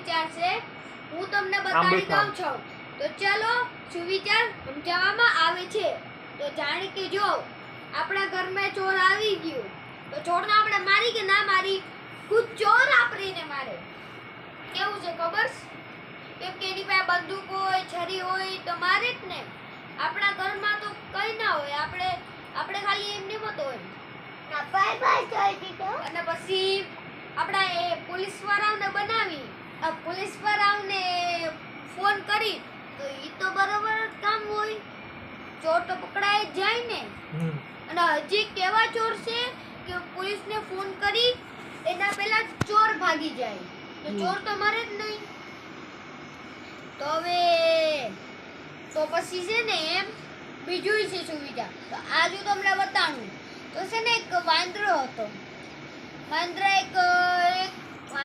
સુવિચાર છે હું તમને બતાવી દઉં છું. તો ચાલો સુવિચાર સમજાવવામાં આવે છે. તો જાણે કે જો આપણા ઘરમાં ચોર આવી ગયો તો ચોરને આપણે મારી કે ના મારી? ખુદ ચોર આપણને મારે. કેવું છે ખબર? કેમ કે એની પાસે બંદૂક હોય, છરી હોય તો મારે જ ને. આપણા ઘરમાં તો કઈ ના હોય, આપણે ખાલી એમની મત હોય. અને પછી આપણા એ પોલીસ વાળાને બનાવી પોલીસ વાળાને ફોન કરી તો ઈ તો બરાબર કામ હોય. ચોર તો પકડાઈ જાય ને. અને હજી કેવા ચોર છે કે પોલીસને ફોન કરી એના પહેલા ચોર ભાગી જાય તો ચોર તો મરે જ નહીં. તો હવે તો પછી છે ને એમ બીજું છે સુવિધા. તો આજુ તમને બતાવું તો છે ને એક વાંદરો હતો. વાંદરા એક